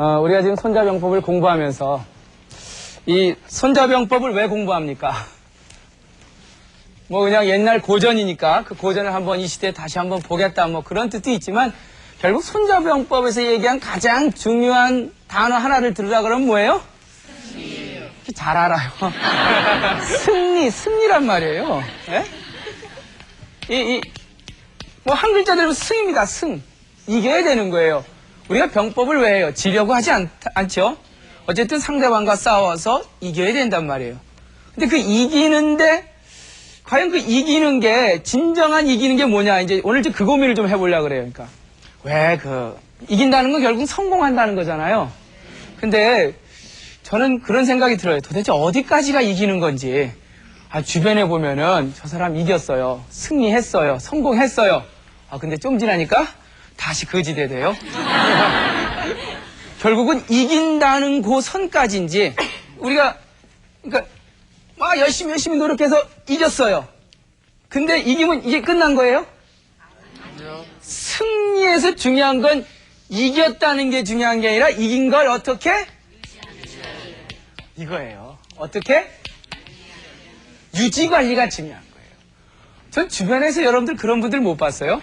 우리가 지금 손자병법을 공부하면서 이 손자병법을 왜 공부합니까? 뭐 그냥 옛날 고전이니까 그 고전을 한번 이 시대에 다시 한번 보겠다 뭐 그런 뜻도 있지만 결국 손자병법에서 얘기한 가장 중요한 단어 하나를 들으라 그러면 뭐예요? 승리예요. 잘 알아요. 승리란 말이에요. 네? 뭐 한 글자대로 승입니다. 승. 이겨야 되는 거예요. 우리가 병법을 왜 해요? 지려고 하지 않죠? 어쨌든 상대방과 싸워서 이겨야 된단 말이에요. 근데 그 이기는데 과연 그 이기는 게 진정한 이기는 게 뭐냐 이제 오늘 그 고민을 좀 해보려고 그래요. 그러니까 왜 이긴다는 건 결국 성공한다는 거잖아요. 근데 저는 그런 생각이 들어요. 도대체 어디까지가 이기는 건지. 주변에 보면은 저 사람 이겼어요. 승리했어요. 성공했어요. 근데 좀 지나니까 다시 거지대 돼요. 결국은 이긴다는 그 선까지인지 우리가 그러니까 열심히 노력해서 이겼어요. 근데 이기면 이게 끝난 거예요? 아니요. 승리에서 중요한 건 이겼다는 게 중요한 게 아니라 이긴 걸 어떻게? 이거예요. 어떻게? 유지관리가 중요한 거예요. 전 주변에서 여러분들 그런 분들 못 봤어요?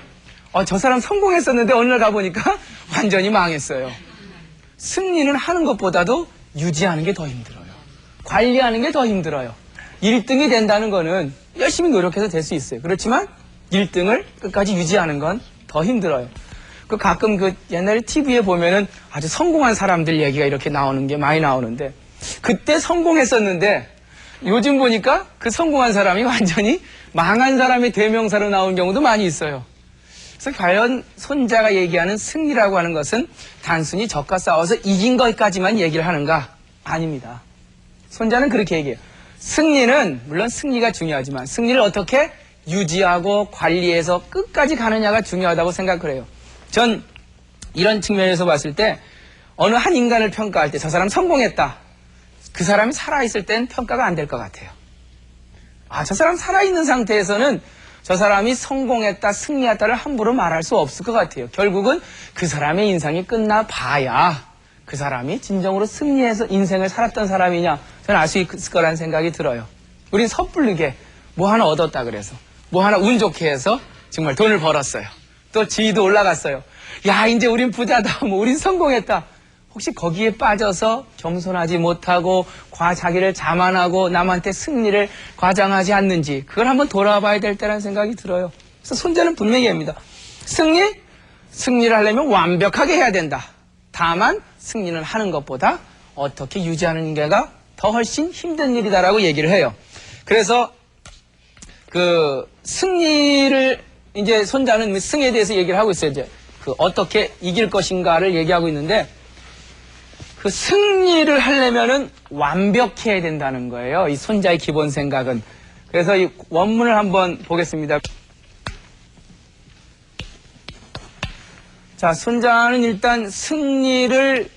저 사람 성공했었는데 어느 날 가보니까 완전히 망했어요. 승리는 하는 것보다도 유지하는 게 더 힘들어요. 관리하는 게 더 힘들어요. 1등이 된다는 거는 열심히 노력해서 될 수 있어요. 그렇지만 1등을 끝까지 유지하는 건 더 힘들어요. 가끔 옛날에 TV에 보면은 아주 성공한 사람들 얘기가 이렇게 나오는 게 많이 나오는데 그때 성공했었는데 요즘 보니까 그 성공한 사람이 완전히 망한 사람의 대명사로 나온 경우도 많이 있어요. 그래서 과연 손자가 얘기하는 승리라고 하는 것은 단순히 적과 싸워서 이긴 것까지만 얘기를 하는가? 아닙니다. 손자는 그렇게 얘기해요. 승리는 물론 승리가 중요하지만 승리를 어떻게 유지하고 관리해서 끝까지 가느냐가 중요하다고 생각을 해요. 전 이런 측면에서 봤을 때 어느 한 인간을 평가할 때 저 사람 성공했다. 그 사람이 살아있을 땐 평가가 안 될 것 같아요. 저 사람 살아있는 상태에서는 저 사람이 성공했다, 승리했다를 함부로 말할 수 없을 것 같아요. 결국은 그 사람의 인생이 끝나봐야 그 사람이 진정으로 승리해서 인생을 살았던 사람이냐 저는 알 수 있을 거라는 생각이 들어요. 우린 섣부르게 뭐 하나 얻었다 그래서 뭐 하나 운 좋게 해서 정말 돈을 벌었어요. 또 지위도 올라갔어요. 이제 우린 부자다, 우린 성공했다. 혹시 거기에 빠져서 겸손하지 못하고 자기를 자만하고 남한테 승리를 과장하지 않는지 그걸 한번 돌아봐야 될 때라는 생각이 들어요. 그래서 손자는 분명히 합니다. 승리를 하려면 완벽하게 해야 된다. 다만 승리는 하는 것보다 어떻게 유지하는 게가 더 훨씬 힘든 일이다라고 얘기를 해요. 그래서 승리를 이제 손자는 승에 대해서 얘기를 하고 있어요. 이제 어떻게 이길 것인가를 얘기하고 있는데 승리를 하려면은 완벽해야 된다는 거예요. 이 손자의 기본 생각은. 그래서 이 원문을 한번 보겠습니다. 자, 손자는 일단 승리를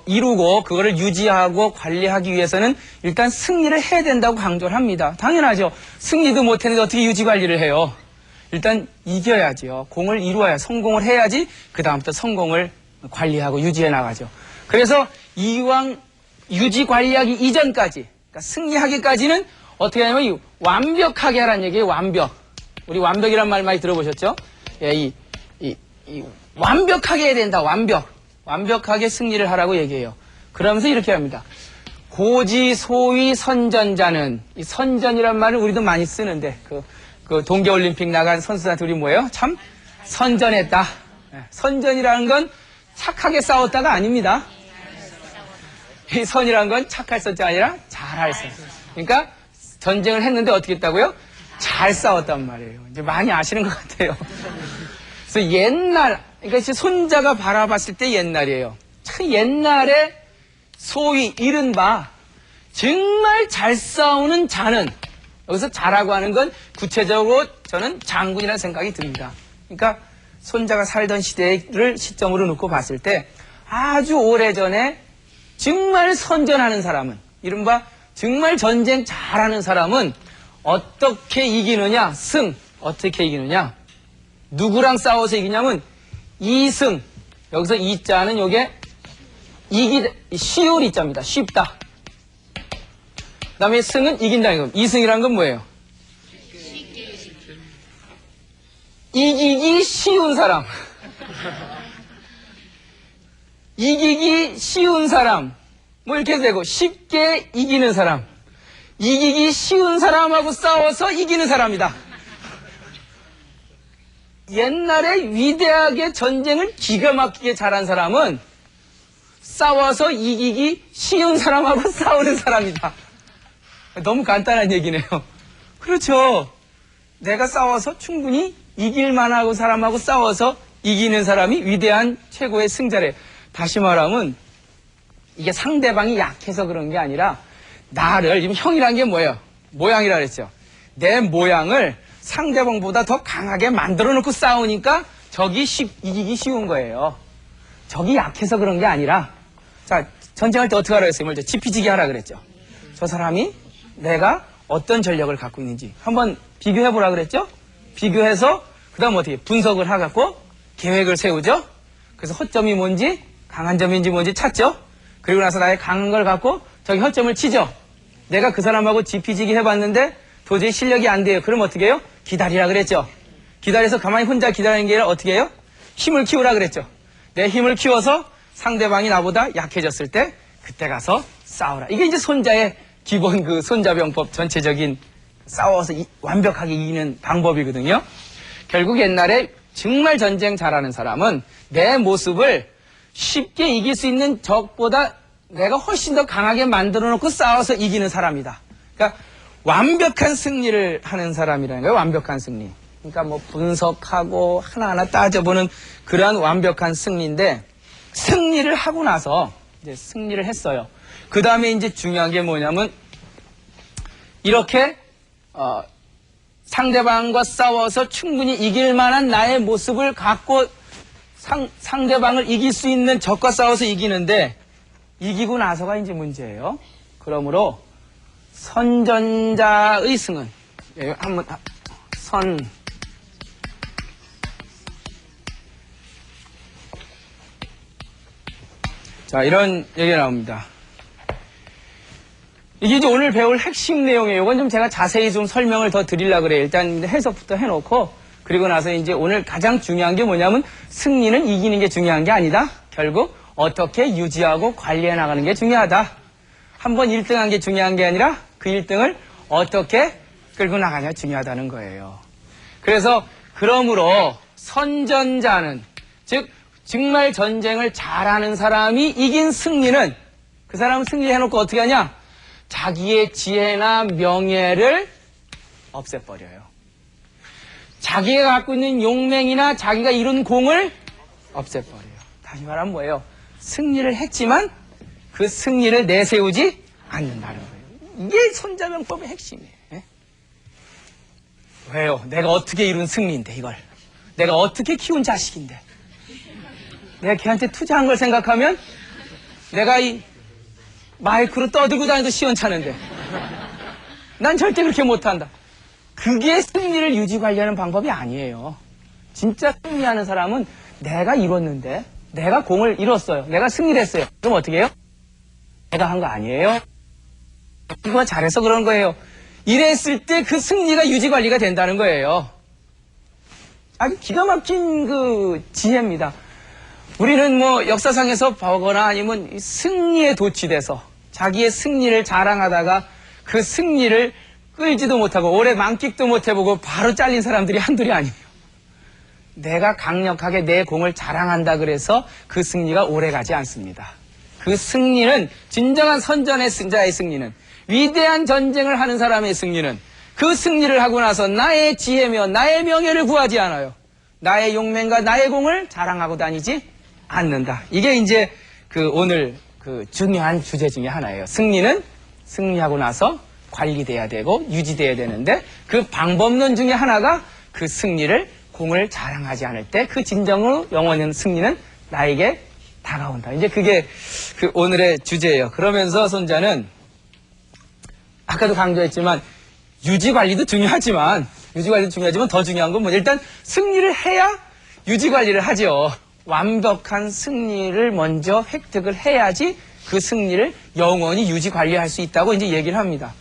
이루고 그거를 유지하고 관리하기 위해서는 일단 승리를 해야 된다고 강조를 합니다. 당연하죠. 승리도 못했는데 어떻게 유지 관리를 해요? 일단 이겨야죠. 공을 이루어야 성공을 해야지 그 다음부터 성공을 관리하고 유지해 나가죠. 그래서 이왕 유지 관리하기 이전까지 그러니까 승리하기까지는 어떻게 하냐면 완벽하게 하라는 얘기예요. 완벽. 우리 완벽이란 말 많이 들어보셨죠? 이 완벽하게 해야 된다. 완벽하게 승리를 하라고 얘기해요. 그러면서 이렇게 합니다. 고지소위 선전자는 이 선전이란 말을 우리도 많이 쓰는데 그 동계올림픽 나간 선수들한테 우리 뭐예요? 참 선전했다. 선전이라는 건 착하게 싸웠다가 아닙니다. 이 선이라는 건 착할 선자가 아니라 잘할 선. 그러니까 전쟁을 했는데 어떻게 했다고요? 잘 싸웠단 말이에요. 이제 많이 아시는 것 같아요. 그래서 그러니까 손자가 바라봤을 때 옛날이에요. 참 옛날에 소위 이른바 정말 잘 싸우는 자는 여기서 자라고 하는 건 구체적으로 저는 장군이라는 생각이 듭니다. 그러니까 손자가 살던 시대를 시점으로 놓고 봤을 때 아주 오래전에 정말 선전하는 사람은 이른바 정말 전쟁 잘하는 사람은 어떻게 이기느냐? 어떻게 이기느냐? 누구랑 싸워서 이기냐면 이승. 여기서 이자는 요게 쉬울 이자입니다. 쉽다. 그 다음에 승은 이긴다는 겁니다. 이승이라는 건 뭐예요? 이기기 쉬운 사람. 이기기 쉬운 사람. 뭐 이렇게 되고, 쉽게 이기는 사람. 이기기 쉬운 사람하고 싸워서 이기는 사람이다. 옛날에 위대하게 전쟁을 기가 막히게 잘한 사람은 싸워서 이기기 쉬운 사람하고 싸우는 사람이다. 너무 간단한 얘기네요. 그렇죠. 내가 싸워서 충분히 이길 만하고 사람하고 싸워서 이기는 사람이 위대한 최고의 승자래. 다시 말하면 이게 상대방이 약해서 그런 게 아니라 나를, 지금 형이란 게 뭐예요? 모양이라 그랬죠. 내 모양을 상대방보다 더 강하게 만들어 놓고 싸우니까 적이 이기기 쉬운 거예요. 적이 약해서 그런 게 아니라, 자, 전쟁할 때 어떻게 하라 그랬어요? 먼저 지피지기 하라 그랬죠. 저 사람이 내가 어떤 전력을 갖고 있는지 한번 비교해 보라 그랬죠? 비교해서 그 다음 어떻게 분석을 해갖고 계획을 세우죠? 그래서 허점이 뭔지 강한 점인지 뭔지 찾죠? 그리고 나서 나의 강한 걸 갖고 저기 허점을 치죠? 내가 그 사람하고 지피지기 해봤는데 도저히 실력이 안 돼요. 그럼 어떻게 해요? 기다리라 그랬죠? 기다려서 가만히 혼자 기다리는 게 아니라 어떻게 해요? 힘을 키우라 그랬죠? 내 힘을 키워서 상대방이 나보다 약해졌을 때 그때 가서 싸우라. 이게 이제 손자의 기본 그 손자병법 전체적인 싸워서 완벽하게 이기는 방법이거든요. 결국 옛날에 정말 전쟁 잘하는 사람은 내 모습을 쉽게 이길 수 있는 적보다 내가 훨씬 더 강하게 만들어 놓고 싸워서 이기는 사람이다. 그러니까 완벽한 승리를 하는 사람이라는 거예요. 완벽한 승리. 그러니까 뭐 분석하고 하나하나 따져보는 그러한 완벽한 승리인데, 승리를 하고 나서 이제 승리를 했어요. 그 다음에 이제 중요한 게 뭐냐면 이렇게 상대방과 싸워서 충분히 이길 만한 나의 모습을 갖고 상대방을 이길 수 있는 적과 싸워서 이기는데, 이기고 나서가 이제 문제예요. 그러므로 선전자의 승은 한번 자, 이런 얘기가 나옵니다. 이게 이제 오늘 배울 핵심 내용이에요. 이건 좀 제가 자세히 좀 설명을 더 드리려고 그래요. 일단 해석부터 해놓고, 그리고 나서 이제 오늘 가장 중요한 게 뭐냐면 승리는 이기는 게 중요한 게 아니다. 결국 어떻게 유지하고 관리해 나가는 게 중요하다. 한번 1등한 게 중요한 게 아니라 그 1등을 어떻게 끌고 나가냐가 중요하다는 거예요. 그래서 그러므로 선전자는, 즉 정말 전쟁을 잘하는 사람이 이긴 승리는, 그 사람은 승리해놓고 어떻게 하냐? 자기의 지혜나 명예를 없애버려요. 자기가 갖고 있는 용맹이나 자기가 이룬 공을 없애버려요. 다시 말하면 뭐예요? 승리를 했지만 그 승리를 내세우지 않는다는 거예요. 이게 손자병법의 핵심이에요. 예? 왜요? 내가 어떻게 이룬 승리인데, 이걸. 내가 어떻게 키운 자식인데. 내가 걔한테 투자한 걸 생각하면 내가 이 마이크로 떠들고 다니도 시원찮은데 난 절대 그렇게 못한다. 그게 승리를 유지 관리하는 방법이 아니에요. 진짜 승리하는 사람은 내가 이뤘는데, 내가 공을 이뤘어요. 내가 승리를 했어요. 그럼 어떻게 해요? 내가 한 거 아니에요. 이거 잘해서 그런 거예요. 이랬을 때 그 승리가 유지 관리가 된다는 거예요. 아주 기가 막힌 그 지혜입니다. 우리는 뭐 역사상에서 보거나 아니면 승리에 도취돼서 자기의 승리를 자랑하다가 그 승리를 끌지도 못하고 오래 만끽도 못해보고 바로 잘린 사람들이 한둘이 아니에요. 내가 강력하게 내 공을 자랑한다 그래서 그 승리가 오래가지 않습니다. 그 승리는, 진정한 선전의 승자의 승리는, 위대한 전쟁을 하는 사람의 승리는, 그 승리를 하고 나서 나의 지혜며 나의 명예를 구하지 않아요. 나의 용맹과 나의 공을 자랑하고 다니지 않는다. 이게 이제 그 오늘 그 중요한 주제 중에 하나예요. 승리는 승리하고 나서 관리돼야 되고 유지돼야 되는데, 그 방법론 중에 하나가 그 승리를, 공을 자랑하지 않을 때 그 진정으로 영원한 승리는 나에게 다가온다. 이제 그게 그 오늘의 주제예요. 그러면서 손자는 아까도 강조했지만 유지관리도 중요하지만 더 중요한 건 뭐냐? 일단 승리를 해야 유지관리를 하죠. 완벽한 승리를 먼저 획득을 해야지 그 승리를 영원히 유지 관리할 수 있다고 이제 얘기를 합니다.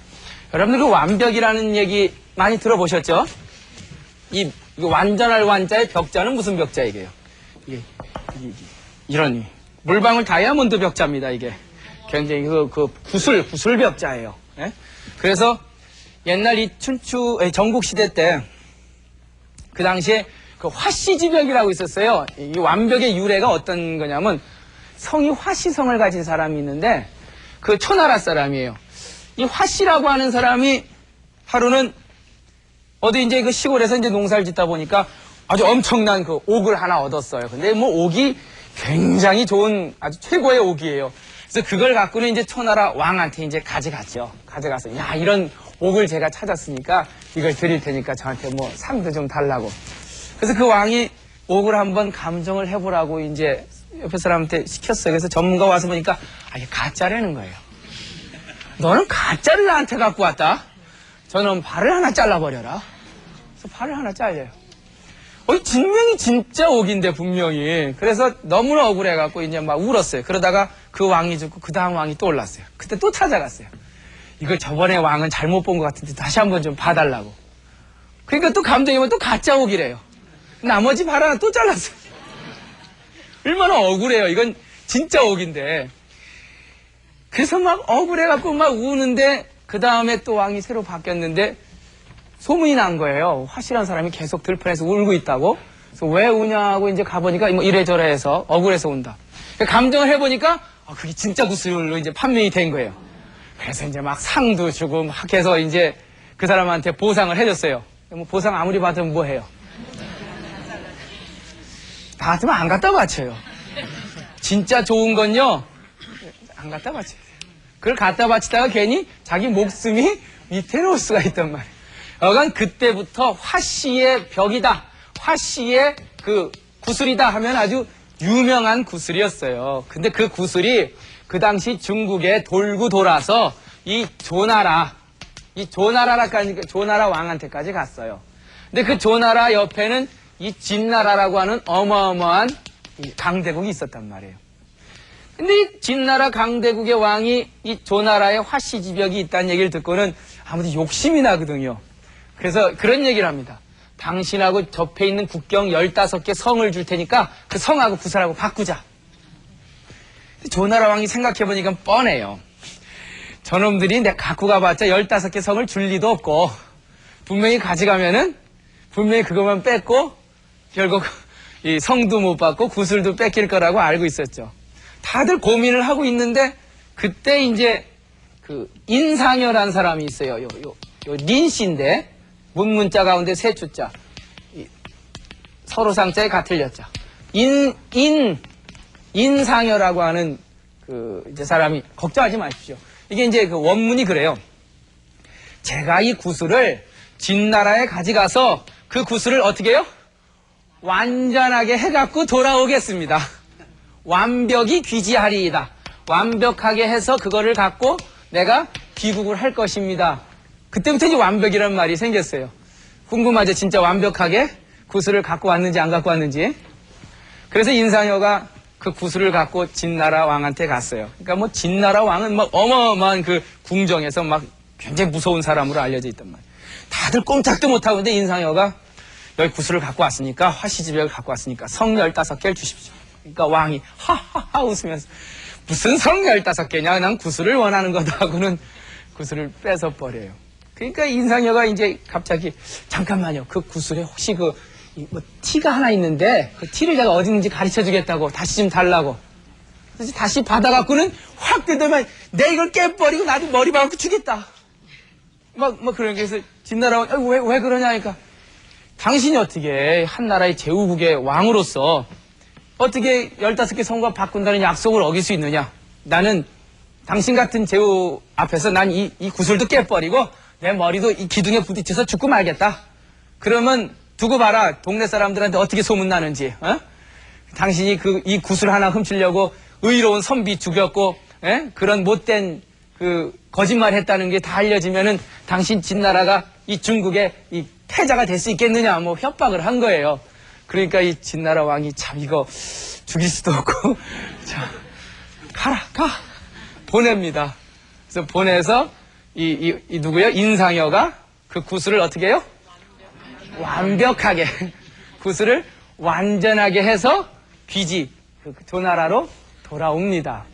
여러분들 그 완벽이라는 얘기 많이 들어보셨죠? 이 완전할 완자의 벽자는 무슨 벽자이게요? 이런 물방울 다이아몬드 벽자입니다. 이게 굉장히 그 구슬 벽자예요. 예? 그래서 옛날 이 전국 시대 때 그 당시에 그 화씨지벽이라고 있었어요. 이 완벽의 유래가 어떤 거냐면 성이 화씨성을 가진 사람이 있는데 그 초나라 사람이에요. 이 화씨라고 하는 사람이 하루는 어디 이제 그 시골에서 이제 농사를 짓다 보니까 아주 엄청난 그 옥을 하나 얻었어요. 근데 뭐 옥이 굉장히 좋은 아주 최고의 옥이에요. 그래서 그걸 갖고는 이제 초나라 왕한테 이제 가져갔죠. 가져가서 야 이런 옥을 제가 찾았으니까 이걸 드릴 테니까 저한테 뭐 상도 좀 달라고. 그래서 그 왕이 옥을 한번 감정을 해보라고 이제 옆에 사람한테 시켰어요. 그래서 전문가 와서 보니까 이게 가짜라는 거예요. 너는 가짜를 나한테 갖고 왔다? 저는 발을 하나 잘라버려라. 그래서 발을 하나 잘려요. 분명히 진짜 옥인데 분명히. 그래서 너무나 억울해갖고 이제 막 울었어요. 그러다가 그 왕이 죽고 그 다음 왕이 또 올랐어요. 그때 또 찾아갔어요. 이거 저번에 왕은 잘못 본 것 같은데 다시 한번 좀 봐달라고. 그러니까 또 감정이면 또 가짜 옥이래요. 나머지 발 하나 또 잘랐어요. 얼마나 억울해요. 이건 진짜 옥인데. 그래서 막 억울해갖고 막 우는데 그 다음에 또 왕이 새로 바뀌었는데 소문이 난 거예요. 화실한 사람이 계속 들판에서 울고 있다고. 그래서 왜 우냐고 이제 가보니까 뭐 이래저래 해서 억울해서 운다. 감정을 해보니까 그게 진짜 구슬로 이제 판명이 된 거예요. 그래서 이제 막 상도 주고 막 해서 이제 그 사람한테 보상을 해줬어요. 뭐 보상 아무리 받으면 뭐 해요? 다 같으면 안 갖다 바쳐요. 진짜 좋은 건요, 안 갖다 바쳐요. 그걸 갖다 바치다가 괜히 자기 목숨이 위태로울 수가 있단 말이에요. 여간 그때부터 화씨의 벽이다, 화씨의 그 구슬이다 하면 아주 유명한 구슬이었어요. 근데 그 구슬이 그 당시 중국에 돌고 돌아서 이 조나라 왕한테까지 갔어요. 근데 그 조나라 옆에는 이 진나라라고 하는 어마어마한 강대국이 있었단 말이에요. 근데 이 진나라 강대국의 왕이 이 조나라의 화씨지벽이 있다는 얘기를 듣고는 아무튼 욕심이 나거든요. 그래서 그런 얘기를 합니다. 당신하고 접해 있는 국경 15개 성을 줄 테니까 그 성하고 구슬하고 바꾸자. 조나라 왕이 생각해보니까 뻔해요. 저놈들이 내가 갖고 가봤자 15개 성을 줄 리도 없고 분명히 가져가면은 분명히 그것만 뺏고 결국 이 성도 못 받고 구슬도 뺏길 거라고 알고 있었죠. 다들 고민을 하고 있는데 그때 이제 그 인상여라는 사람이 있어요. 요 린씨인데 문문자 가운데 세 주자, 서로 상자에 가 틀렸죠. 인상여라고 하는 그 이제 사람이 걱정하지 마십시오. 이게 이제 그 원문이 그래요. 제가 이 구슬을 진나라에 가져가서 그 구슬을 어떻게 해요? 완전하게 해갖고 돌아오겠습니다. 완벽히 귀지하리이다. 완벽하게 해서 그거를 갖고 내가 귀국을 할 것입니다. 그때부터 이제 완벽이라는 말이 생겼어요. 궁금하죠? 진짜 완벽하게 구슬을 갖고 왔는지 안 갖고 왔는지. 그래서 인상여가 그 구슬을 갖고 진나라 왕한테 갔어요. 그러니까 뭐 진나라 왕은 막 어마어마한 그 궁정에서 막 굉장히 무서운 사람으로 알려져 있단 말이에요. 다들 꼼짝도 못하고 있는데 인상여가 여기 구슬을 갖고 왔으니까 화씨지벽을 갖고 왔으니까 성 15개를 주십시오. 그러니까 왕이 하하하 웃으면서 무슨 성 15개냐 난 구슬을 원하는 거다 하고는 구슬을 뺏어버려요. 그러니까 인상여가 이제 갑자기 잠깐만요. 그 구슬에 혹시 뭐 티가 하나 있는데 그 티를 내가 어디 있는지 가르쳐 주겠다고 다시 좀 달라고. 그래서 다시 받아갖고는 확 뜯으면 내 이걸 깨버리고 나도 머리 박고 주겠다. 막 그런 게 해서 진나라 왜 그러냐니까 당신이 어떻게 한 나라의 제후국의 왕으로서 어떻게 15개 성과 바꾼다는 약속을 어길 수 있느냐. 나는 당신 같은 제후 앞에서 난 이 구슬도 깨버리고 내 머리도 이 기둥에 부딪혀서 죽고 말겠다. 그러면 두고 봐라. 동네 사람들한테 어떻게 소문나는지. 당신이 이 구슬 하나 훔치려고 의로운 선비 죽였고 그런 못된 그 거짓말 했다는 게 다 알려지면은 당신 진나라가 이 중국의 이 패자가 될 수 있겠느냐 뭐 협박을 한 거예요. 그러니까 이 진나라 왕이 참 이거 죽일 수도 없고 자 가 보냅니다. 그래서 보내서 이 누구요? 인상여가 그 구슬을 어떻게 해요? 완벽하게 구슬을 완전하게 해서 귀지 그 조나라로 돌아옵니다.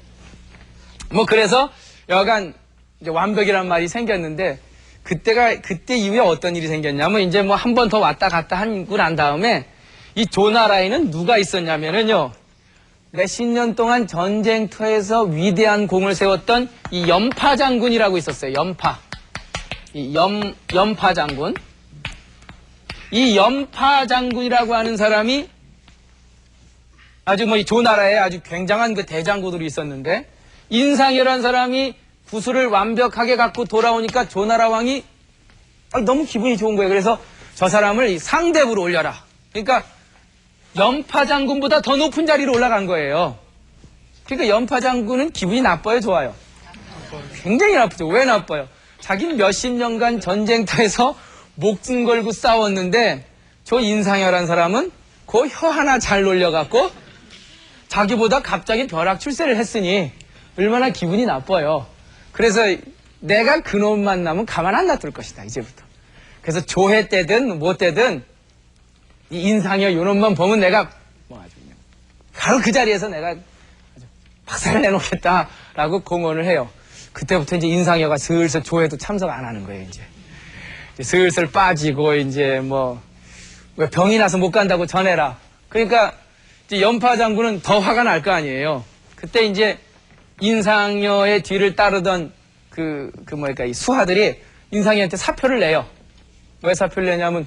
뭐 그래서 여간 이제 완벽이란 말이 생겼는데 그때 이후에 어떤 일이 생겼냐면 이제 뭐 한 번 더 왔다 갔다 하고 난 다음에 이 조나라에는 누가 있었냐면은요. 몇십 년 동안 전쟁터에서 위대한 공을 세웠던 이 연파 장군이라고 있었어요. 연파. 이 연파 장군. 이 연파 장군이라고 하는 사람이 아주 뭐 이 조나라에 아주 굉장한 그 대장군으로 있었는데 인상이라는 사람이 구슬을 완벽하게 갖고 돌아오니까 조나라 왕이 너무 기분이 좋은 거예요. 그래서 저 사람을 상대부로 올려라. 그러니까 연파 장군보다 더 높은 자리로 올라간 거예요. 그러니까 연파 장군은 기분이 나빠요, 좋아요? 굉장히 나쁘죠. 왜 나빠요? 자기는 몇십 년간 전쟁터에서 목숨 걸고 싸웠는데 저 인상여란 사람은 그 혀 하나 잘 놀려갖고 자기보다 갑자기 벼락 출세를 했으니 얼마나 기분이 나빠요. 그래서 내가 그놈 만나면 가만 안 놔둘 것이다, 이제부터. 그래서 조회 때든 뭐 때든 이 인상여 요놈만 보면 내가 뭐 아주 그냥 바로 그 자리에서 내가 아주 박살을 내놓겠다라고 공언을 해요. 그때부터 이제 인상여가 슬슬 조회도 참석 안 하는 거예요, 이제 슬슬 빠지고 이제 뭐 왜 병이 나서 못 간다고 전해라. 그러니까 이제 연파 장군은 더 화가 날 거 아니에요. 그때 이제 인상여의 뒤를 따르던 이 수하들이 인상여한테 사표를 내요. 왜 사표를 내냐면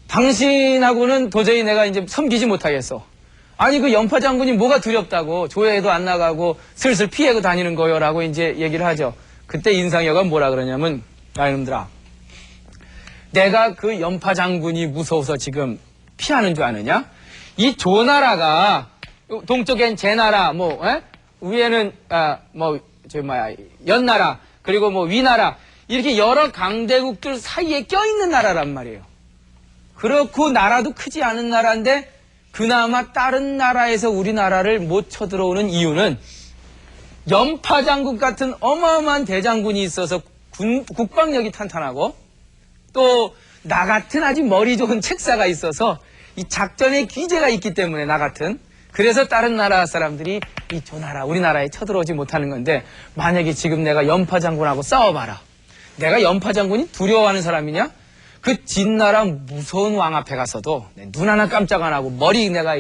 당신하고는 도저히 내가 이제 섬기지 못하겠어. 아니 그 연파 장군이 뭐가 두렵다고 조회에도 안 나가고 슬슬 피해고 다니는 거요라고 이제 얘기를 하죠. 그때 인상여가 뭐라 그러냐면 야 이놈들아 내가 그 연파 장군이 무서워서 지금 피하는 줄 아느냐? 이 조나라가 동쪽엔 제나라 위에는 연나라 그리고 뭐 위나라 이렇게 여러 강대국들 사이에 껴있는 나라란 말이에요. 그렇고 나라도 크지 않은 나라인데 그나마 다른 나라에서 우리나라를 못 쳐들어오는 이유는 연파 장군 같은 어마어마한 대장군이 있어서 국방력이 탄탄하고 또 나 같은 아주 머리 좋은 책사가 있어서 이 작전에 기재가 있기 때문에 나 같은 그래서 다른 나라 사람들이 이 조나라 우리나라에 쳐들어오지 못하는 건데 만약에 지금 내가 연파 장군하고 싸워봐라. 내가 연파 장군이 두려워하는 사람이냐? 그 진나라 무서운 왕 앞에 가서도 눈 하나 깜짝 안 하고 머리 내가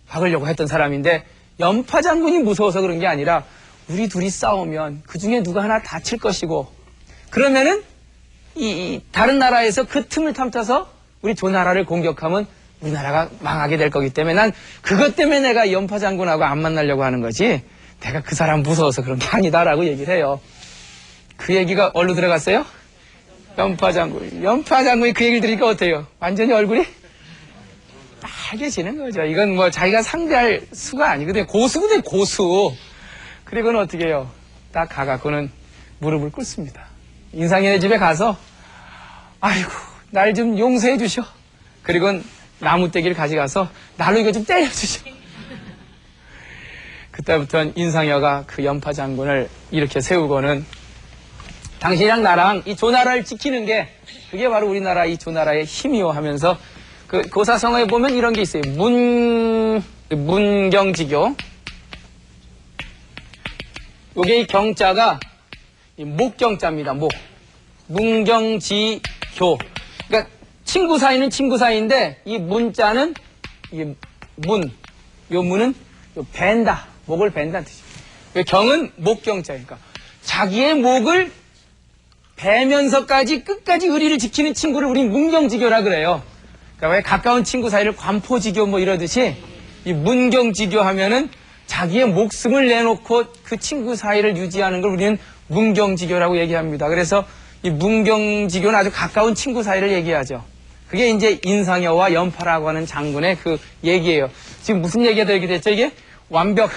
박으려고 했던 사람인데 연파 장군이 무서워서 그런 게 아니라 우리 둘이 싸우면 그 중에 누가 하나 다칠 것이고 그러면은 이 다른 나라에서 그 틈을 탐타서 우리 조나라를 공격하면 우리나라가 망하게 될 거기 때문에 난 그것 때문에 내가 연파 장군하고 안 만나려고 하는 거지 내가 그 사람 무서워서 그런 게 아니다라고 얘기를 해요. 그 얘기가 어디로 들어갔어요? 연파 장군이 그 얘기를 들으니까 어때요? 완전히 얼굴이 빨개지는 거죠. 이건 뭐 자기가 상대할 수가 아니거든요. 고수거든요, 고수. 그리고는 어떻게 해요? 딱 가갖고는 무릎을 꿇습니다. 인상여의 집에 가서 아이고 날 좀 용서해 주셔. 그리고 나무떼기를 가져가서 나로 이거 좀 때려주셔. 그때부터는 인상여가 그 연파 장군을 이렇게 세우고는 당신이랑 나랑 이 조나라를 지키는 게 그게 바로 우리나라 이 조나라의 힘이요 하면서 그 고사성어에 보면 이런 게 있어요. 문경지교. 요게 이 경자가 이 목경자입니다. 문경지교. 그러니까 친구 사이는 친구 사이인데 이 문자는 이 요 문은 요 벤다. 목을 벤다는 뜻이에요. 경은 목경자니까 자기의 목을 베면서까지 끝까지 의리를 지키는 친구를 우린 문경지교라 그래요. 그러니까 왜 가까운 친구 사이를 관포지교 뭐 이러듯이 이 문경지교 하면은 자기의 목숨을 내놓고 그 친구 사이를 유지하는 걸 우리는 문경지교라고 얘기합니다. 그래서 이 문경지교는 아주 가까운 친구 사이를 얘기하죠. 그게 이제 인상여와 연파라고 하는 장군의 그 얘기예요. 지금 무슨 얘기가 되게 됐죠? 이게 완벽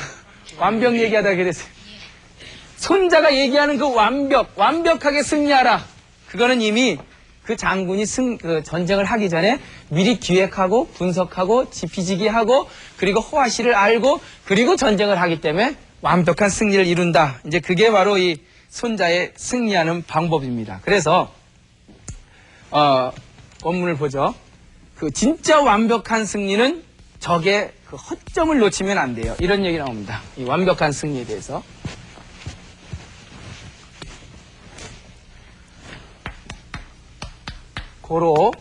얘기하다 이렇게 됐어요. 손자가 얘기하는 그 완벽하게 승리하라. 그거는 이미 그 장군이 전쟁을 하기 전에 미리 기획하고 분석하고 지피지기하고 그리고 허와시를 알고 그리고 전쟁을 하기 때문에 완벽한 승리를 이룬다. 이제 그게 바로 이 손자의 승리하는 방법입니다. 그래서 원문을 보죠. 그 진짜 완벽한 승리는 적의 그 허점을 놓치면 안 돼요. 이런 얘기 나옵니다. 이 완벽한 승리에 대해서. 고로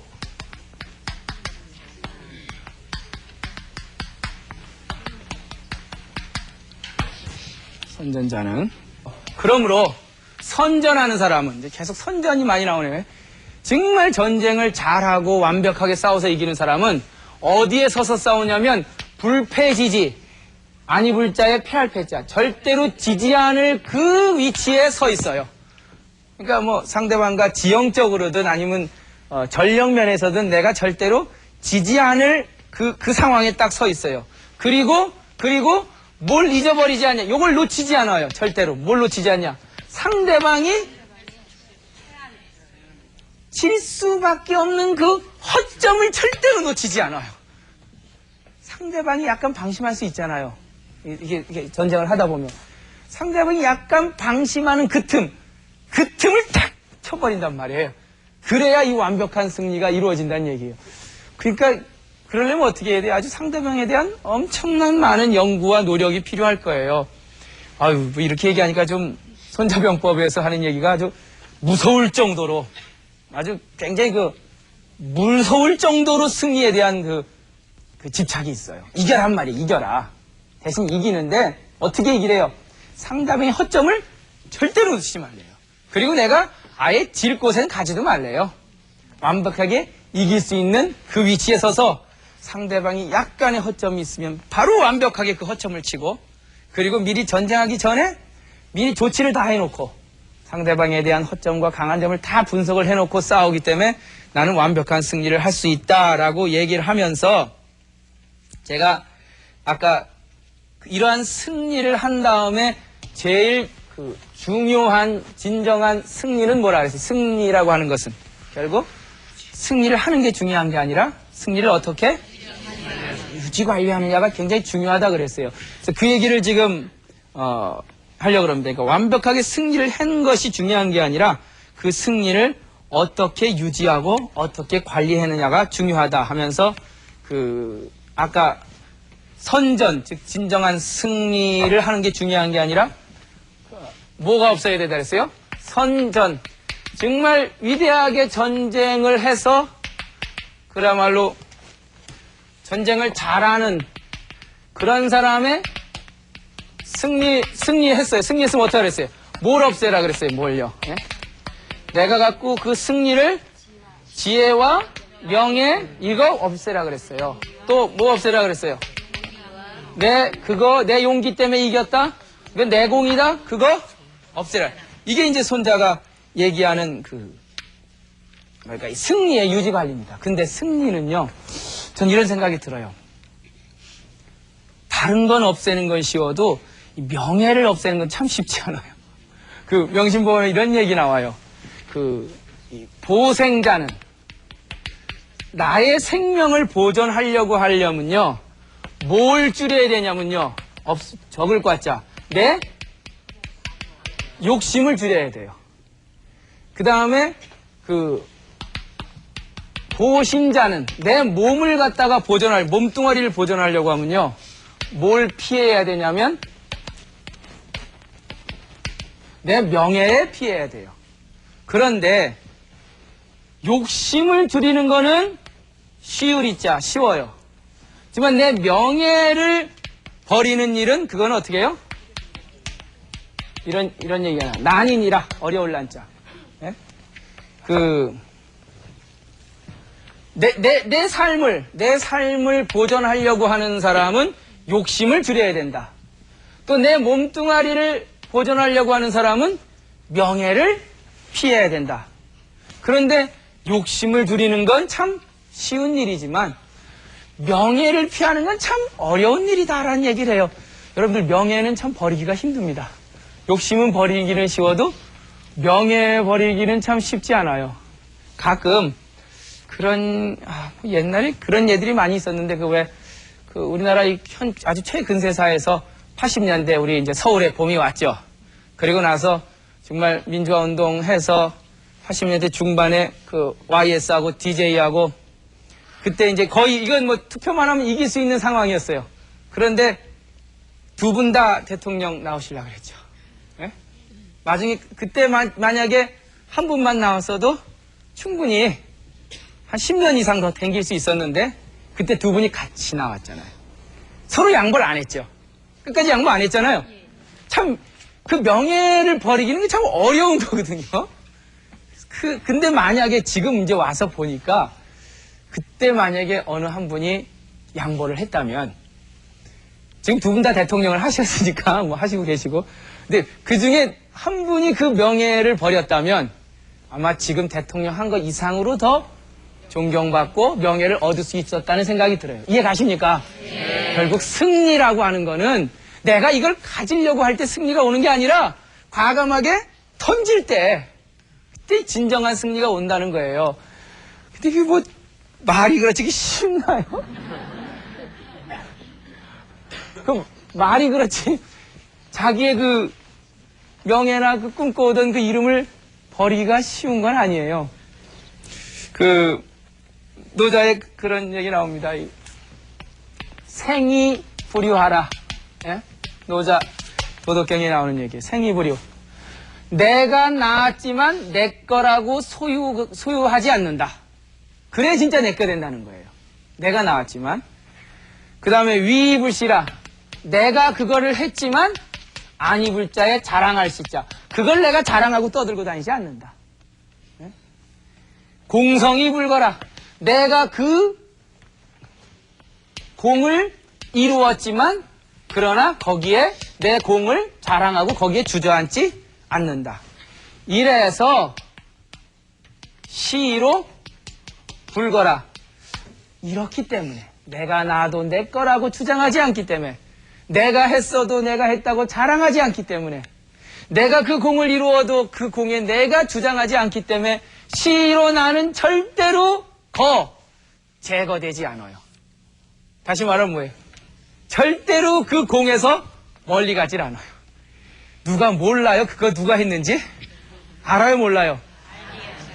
선전자는 그러므로 선전하는 사람은 이제 계속 선전이 많이 나오네요. 정말 전쟁을 잘하고 완벽하게 싸워서 이기는 사람은 어디에 서서 싸우냐면 불패지지 아니 불자에 패할 패자 절대로 지지 않을 그 위치에 서 있어요. 그러니까 뭐 상대방과 지형적으로든 아니면 전력면에서든 내가 절대로 지지 않을 그 상황에 딱 서 있어요. 그리고 뭘 잊어버리지 않냐. 요걸 놓치지 않아요. 절대로. 뭘 놓치지 않냐. 상대방이 질 수밖에 없는 그 허점을 절대로 놓치지 않아요. 상대방이 약간 방심할 수 있잖아요. 이게 전쟁을 하다 보면. 상대방이 약간 방심하는 그 틈을 딱 쳐버린단 말이에요. 그래야 이 완벽한 승리가 이루어진다는 얘기예요. 그러니까 그러려면 어떻게 해야 돼요? 아주 상대방에 대한 엄청난 많은 연구와 노력이 필요할 거예요. 아유, 뭐 이렇게 얘기하니까 좀 손자병법에서 하는 얘기가 아주 무서울 정도로 아주 굉장히 무서울 정도로 승리에 대한 그 집착이 있어요. 이겨란 말이에요. 이겨라. 대신 이기는데 어떻게 이기래요? 상대방의 허점을 절대로 놓치지 말래요. 그리고 내가 아예 질 곳엔 가지도 말래요. 완벽하게 이길 수 있는 그 위치에 서서 상대방이 약간의 허점이 있으면 바로 완벽하게 그 허점을 치고 그리고 미리 전쟁하기 전에 미리 조치를 다 해놓고 상대방에 대한 허점과 강한 점을 다 분석을 해놓고 싸우기 때문에 나는 완벽한 승리를 할 수 있다라고 얘기를 하면서 제가 아까 이러한 승리를 한 다음에 제일 중요한 진정한 승리는 뭐라 그랬어요? 승리라고 하는 것은 결국 승리를 하는 게 중요한 게 아니라 승리를 어떻게 유지 관리하느냐가 굉장히 중요하다 그랬어요. 그래서 그 얘기를 지금 하려고 합니다. 그러니까 완벽하게 승리를 한 것이 중요한 게 아니라 그 승리를 어떻게 유지하고 어떻게 관리하느냐가 중요하다 하면서 아까 선전, 즉 진정한 승리를 하는 게 중요한 게 아니라 뭐가 없어야 되다 그랬어요? 선전. 정말 위대하게 전쟁을 해서 그야말로 전쟁을 잘하는 그런 사람의 승리했어요. 승리했으면 어떻게 그랬어요? 뭘 없애라 그랬어요? 뭘요? 예? 내가 갖고 그 승리를 지혜와 명예 이거 없애라 그랬어요. 또 뭐 없애라 그랬어요? 내 용기 때문에 이겼다? 이건 내 공이다? 그거 없애라. 이게 이제 손자가 얘기하는 그러니까 승리의 유지 관리입니다. 근데 승리는요, 전 이런 생각이 들어요. 다른 건 없애는 건 쉬워도 이 명예를 없애는 건 참 쉽지 않아요. 명심보험에 이런 얘기 나와요. 이 보생자는 나의 생명을 보존하려고 하려면요, 뭘 줄여야 되냐면요, 적을 꽉자 내 욕심을 줄여야 돼요. 그 다음에 보신자는 내 몸을 갖다가 몸뚱아리를 보존하려고 하면요, 뭘 피해야 되냐면 내 명예에 피해야 돼요. 그런데 욕심을 줄이는 거는 쉬워요. 하지만 내 명예를 버리는 일은 그건 어떻게 해요? 이런 얘기가 난이니라 어려울 난자. 예? 내 삶을 보존하려고 하는 사람은 욕심을 줄여야 된다. 또 내 몸뚱아리를 보존하려고 하는 사람은 명예를 피해야 된다. 그런데 욕심을 줄이는 건 참 쉬운 일이지만 명예를 피하는 건 참 어려운 일이다라는 얘기를 해요. 여러분들 명예는 참 버리기가 힘듭니다. 욕심은 버리기는 쉬워도 명예 버리기는 참 쉽지 않아요. 가끔 그런 옛날에 그런 예들이 많이 있었는데 우리나라 아주 최근세사에서 80년대 우리 이제 서울에 봄이 왔죠. 그리고 나서 정말 민주화 운동해서 80년대 중반에 YS하고 DJ하고 그때 이제 거의 이건 뭐 투표만 하면 이길 수 있는 상황이었어요. 그런데 두 분 다 대통령 나오시려고 그랬죠. 네? 나중에 그때 만약에 한 분만 나왔어도 충분히 한 10년 이상 더 댕길 수 있었는데 그때 두 분이 같이 나왔잖아요. 서로 양보를 안 했죠. 끝까지 양보 안 했잖아요. 참 그 명예를 버리기는 게 참 어려운 거거든요. 근데 만약에 지금 이제 와서 보니까 그때 만약에 어느 한 분이 양보를 했다면 지금 두 분 다 대통령을 하셨으니까 뭐 하시고 계시고 근데 그 중에 한 분이 그 명예를 버렸다면 아마 지금 대통령 한 거 이상으로 더 존경받고 명예를 얻을 수 있었다는 생각이 들어요. 이해 가십니까? 네. 결국 승리라고 하는 거는 내가 이걸 가지려고 할 때 승리가 오는 게 아니라 과감하게 던질 때 그때 진정한 승리가 온다는 거예요. 근데 이게 뭐 말이 그렇지 쉽나요? 그럼 말이 그렇지 자기의 그 명예나 그 꿈꿔오던 그 이름을 버리기가 쉬운 건 아니에요. 노자의 그런 얘기 나옵니다. 생이 불효하라. 예? 노자 도덕경에 나오는 얘기. 생이 불효. 내가 낳았지만 내 거라고 소유하지 않는다. 그래 진짜 내 거 된다는 거예요. 내가 낳았지만. 그 다음에 위불시라. 내가 그거를 했지만 안 입을 자에 자랑할 시자. 그걸 내가 자랑하고 떠들고 다니지 않는다. 예? 공성이 불거라. 내가 그 공을 이루었지만 그러나 거기에 내 공을 자랑하고 거기에 주저앉지 않는다. 이래서 시로 불거라. 이렇기 때문에 내가 나도 내 거라고 주장하지 않기 때문에 내가 했어도 내가 했다고 자랑하지 않기 때문에 내가 그 공을 이루어도 그 공에 내가 주장하지 않기 때문에 시로 나는 절대로 제거되지 않아요. 다시 말하면 뭐예요? 절대로 그 공에서 멀리 가질 않아요. 누가 몰라요? 그거 누가 했는지? 알아요? 몰라요?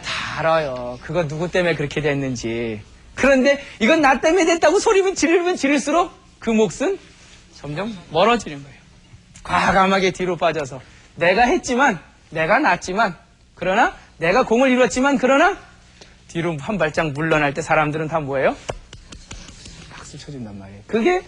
다 알아요. 그거 누구 때문에 그렇게 됐는지. 그런데 이건 나 때문에 됐다고 소리만 지르면 지를수록 그 몫은 점점 멀어지는 거예요. 과감하게 뒤로 빠져서 내가 했지만 내가 낳았지만 그러나 내가 공을 이뤘지만 그러나 뒤로 한 발짝 물러날 때 사람들은 다 뭐예요? 박수 쳐준단 말이에요. 그게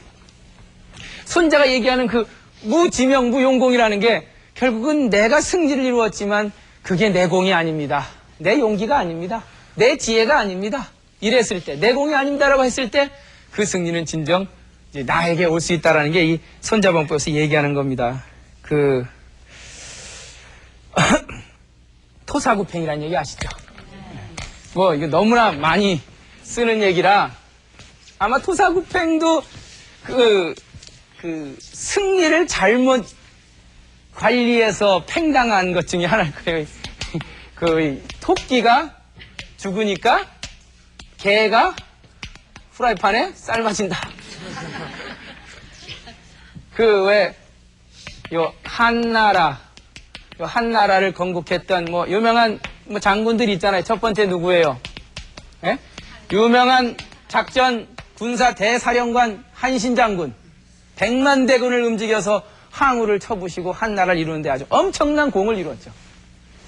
손자가 얘기하는 그 무지명무용공이라는 게 결국은 내가 승리를 이루었지만 그게 내 공이 아닙니다. 내 용기가 아닙니다. 내 지혜가 아닙니다. 이랬을 때 내 공이 아닙니다라고 했을 때 그 승리는 진정 이제 나에게 올 수 있다라는 게 이 손자방법에서 얘기하는 겁니다. 토사구팽이라는 얘기 아시죠? 뭐 이거 너무나 많이 쓰는 얘기라 아마 토사구팽도 승리를 잘못 관리해서 팽당한 것 중에 하나일 거예요. 토끼가 죽으니까 개가 프라이팬에 삶아진다. 한나라를 건국했던 유명한 장군들이 있잖아요. 첫 번째 누구예요? 예? 유명한 작전 군사 대사령관 한신장군. 100만 대군을 움직여서 항우를 쳐부시고 한나라를 이루는데 아주 엄청난 공을 이루었죠.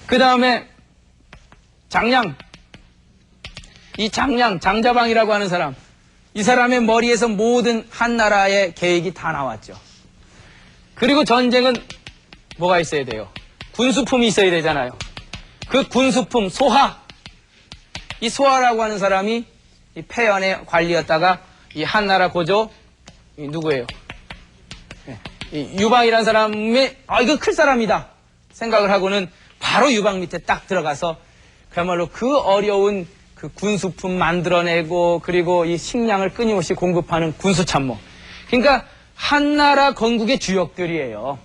그 다음에 장자방이라고 하는 사람. 이 사람의 머리에서 모든 한나라의 계획이 다 나왔죠. 그리고 전쟁은 뭐가 있어야 돼요? 군수품이 있어야 되잖아요. 그 군수품, 소하. 이 소하라고 하는 사람이 이 폐연의 관리였다가 이 한나라 고조, 누구예요? 이 유방이라는 사람이, 이거 클 사람이다. 생각을 하고는 바로 유방 밑에 딱 들어가서 그야말로 그 어려운 그 군수품 만들어내고 그리고 이 식량을 끊임없이 공급하는 군수참모. 그러니까 한나라 건국의 주역들이에요.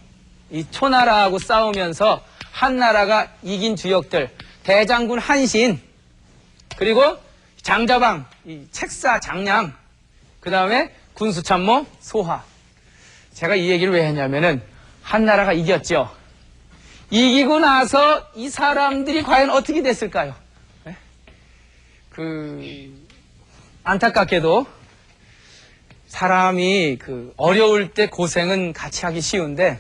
이 초나라하고 싸우면서 한나라가 이긴 주역들. 대장군 한신, 그리고 장자방, 이 책사 장량, 그 다음에 군수참모 소하. 제가 이 얘기를 왜 했냐면은 한나라가 이겼죠. 이기고 나서 이 사람들이 과연 어떻게 됐을까요? 네? 안타깝게도 사람이 어려울 때 고생은 같이 하기 쉬운데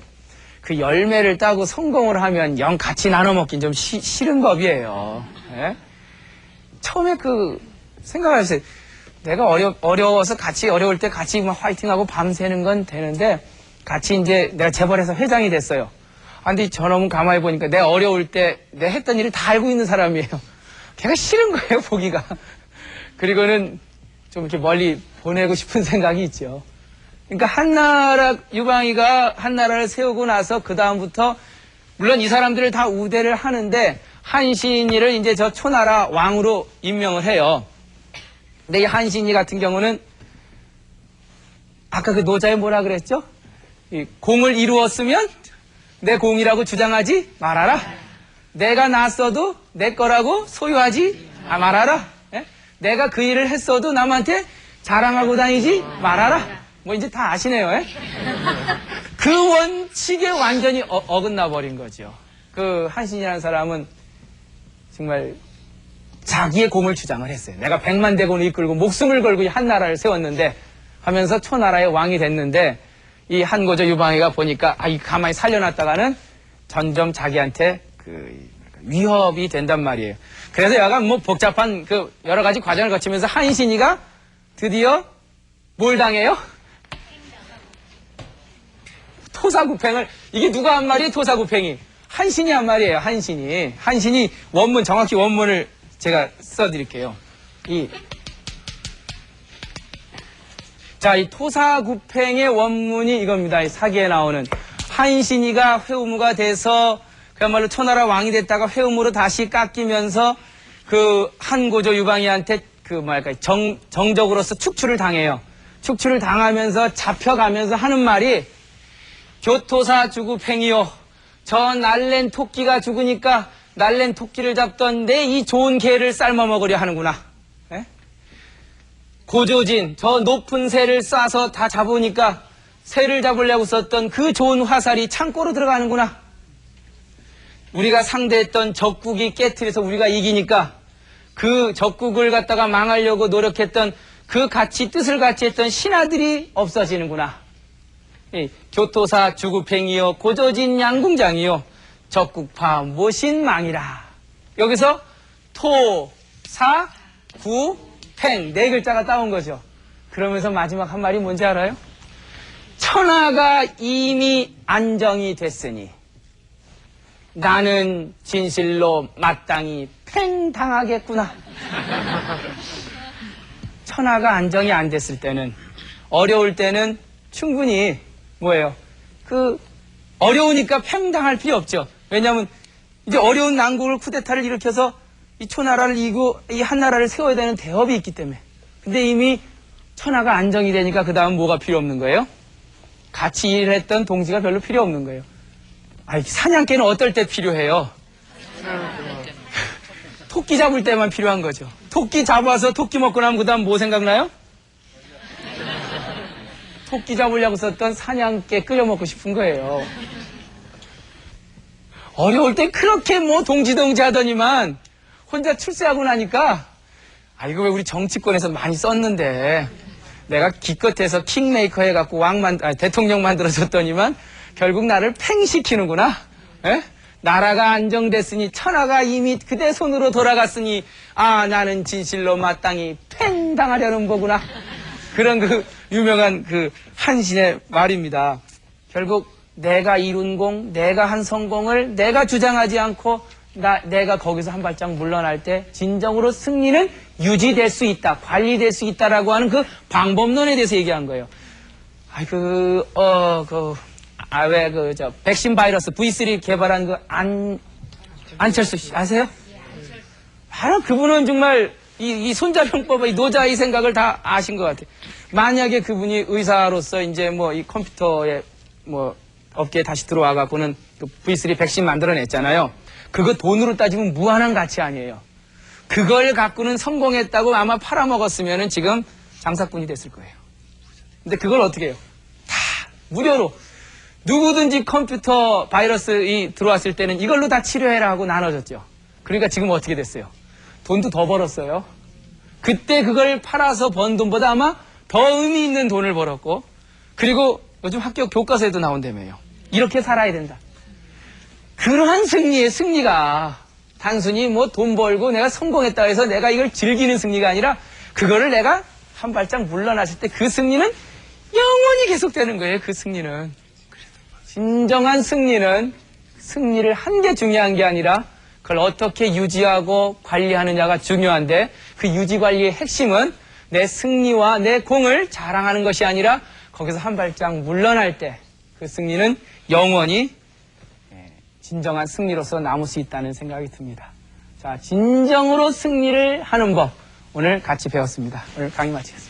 그 열매를 따고 성공을 하면 영 같이 나눠 먹긴 좀 싫은 법이에요. 네? 처음에 생각하세요. 내가 어려워서 같이 어려울 때 같이 막 화이팅하고 밤새는 건 되는데 같이 이제 내가 재벌에서 회장이 됐어요. 근데 저놈은 가만히 보니까 내가 어려울 때 내가 했던 일을 다 알고 있는 사람이에요. 걔가 싫은 거예요, 보기가. 그리고는 좀 이렇게 멀리 보내고 싶은 생각이 있죠. 그러니까 유방이가 한나라를 세우고 나서 그 다음부터 물론 이 사람들을 다 우대를 하는데 한신이를 이제 저 초나라 왕으로 임명을 해요. 근데 이 한신이 같은 경우는 아까 그 노자에 뭐라 그랬죠? 이 공을 이루었으면 내 공이라고 주장하지 말아라. 내가 났어도 내 거라고 소유하지 말아라. 예? 내가 그 일을 했어도 남한테 자랑하고 다니지 말아라. 뭐 이제 다 아시네요. 예? 그 원칙에 완전히 어긋나 버린 거죠. 그 한신이라는 사람은 정말 자기의 공을 주장을 했어요. 내가 100만 대군을 이끌고 목숨을 걸고 이 한나라를 세웠는데 하면서 초나라의 왕이 됐는데 이 한고조 유방이가 보니까 가만히 살려놨다가는 점점 자기한테 위협이 된단 말이에요. 그래서 약간 뭐 복잡한 여러 가지 과정을 거치면서 한신이가 드디어 뭘 당해요? 토사구팽을. 이게 누가 한 말이에요? 토사구팽이. 한신이 한 말이에요. 한신이 정확히 원문을 제가 써드릴게요. 이 토사구팽의 원문이 이겁니다. 이 사기에 나오는 한신이가 회우무가 돼서 그야말로 초나라 왕이 됐다가 회우무로 다시 깎이면서 한고조 유방이한테 정적으로서 축출을 당해요. 축출을 당하면서 잡혀가면서 하는 말이 교토사 주구팽이요. 저 날랜 토끼가 죽으니까 날랜 토끼를 잡던 내 이 좋은 개를 삶아 먹으려 하는구나. 에? 고조진, 저 높은 새를 쏴서 다 잡으니까 새를 잡으려고 썼던 그 좋은 화살이 창고로 들어가는구나. 우리가 상대했던 적국이 깨트려서 우리가 이기니까 그 적국을 갖다가 망하려고 노력했던 뜻을 같이 했던 신하들이 없어지는구나. 교토사 주구팽이요 고조진 양궁장이요 적국파 모신망이라. 여기서 토, 사, 구, 팽 네 글자가 따온 거죠. 그러면서 마지막 한 말이 뭔지 알아요? 천하가 이미 안정이 됐으니 나는 진실로 마땅히 팽당하겠구나. 천하가 안정이 안 됐을 때는, 어려울 때는 충분히 뭐예요? 어려우니까 팽당할 필요 없죠. 왜냐하면 이제 어려운 난국을 쿠데타를 일으켜서 이 초나라를 이기고 이 한나라를 세워야 되는 대업이 있기 때문에. 근데 이미 천하가 안정이 되니까 그 다음 뭐가 필요 없는 거예요? 같이 일했던 동지가 별로 필요 없는 거예요. 사냥개는 어떨 때 필요해요? 토끼 잡을 때만 필요한 거죠. 토끼 잡아서 토끼 먹고 나면 그 다음 뭐 생각나요? 토끼 잡으려고 썼던 사냥개 끓여 먹고 싶은 거예요. 어려울 때 그렇게 뭐 동지동지 하더니만 혼자 출세하고 나니까 이거 왜 우리 정치권에서 많이 썼는데 내가 기껏해서 킹메이커 해갖고 대통령 만들어줬더니만 결국 나를 팽시키는구나. 에? 나라가 안정됐으니 천하가 이미 그대 손으로 돌아갔으니 나는 진실로 마땅히 팽당하려는 거구나. 그런 유명한 한신의 말입니다. 결국 내가 이룬 공, 내가 한 성공을 내가 주장하지 않고 내가 거기서 한 발짝 물러날 때 진정으로 승리는 유지될 수 있다, 관리될 수 있다라고 하는 그 방법론에 대해서 얘기한 거예요. 백신 바이러스 V3 개발한 안철수 씨 아세요? 바로 그분은 정말 이 손자병법의 노자의 생각을 다 아신 것 같아요. 만약에 그분이 의사로서 이제 이 컴퓨터에 업계에 다시 들어와갖고는 V3 백신 만들어냈잖아요. 그거 돈으로 따지면 무한한 가치 아니에요. 그걸 갖고는 성공했다고 아마 팔아먹었으면 지금 장사꾼이 됐을 거예요. 근데 그걸 어떻게 해요? 다 무료로. 누구든지 컴퓨터 바이러스이 들어왔을 때는 이걸로 다 치료해라 하고 나눠줬죠. 그러니까 지금 어떻게 됐어요? 돈도 더 벌었어요. 그때 그걸 팔아서 번 돈보다 아마 더 의미 있는 돈을 벌었고, 그리고 요즘 학교 교과서에도 나온다며요. 이렇게 살아야 된다. 그러한 승리의 승리가 단순히 뭐 돈 벌고 내가 성공했다 해서 내가 이걸 즐기는 승리가 아니라, 그거를 내가 한 발짝 물러났을 때 그 승리는 영원히 계속되는 거예요. 그 승리는. 진정한 승리는 승리를 한 게 중요한 게 아니라 그걸 어떻게 유지하고 관리하느냐가 중요한데, 그 유지 관리의 핵심은 내 승리와 내 공을 자랑하는 것이 아니라 거기서 한 발짝 물러날 때 그 승리는 영원히 진정한 승리로서 남을 수 있다는 생각이 듭니다. 자, 진정으로 승리를 하는 법 오늘 같이 배웠습니다. 오늘 강의 마치겠습니다.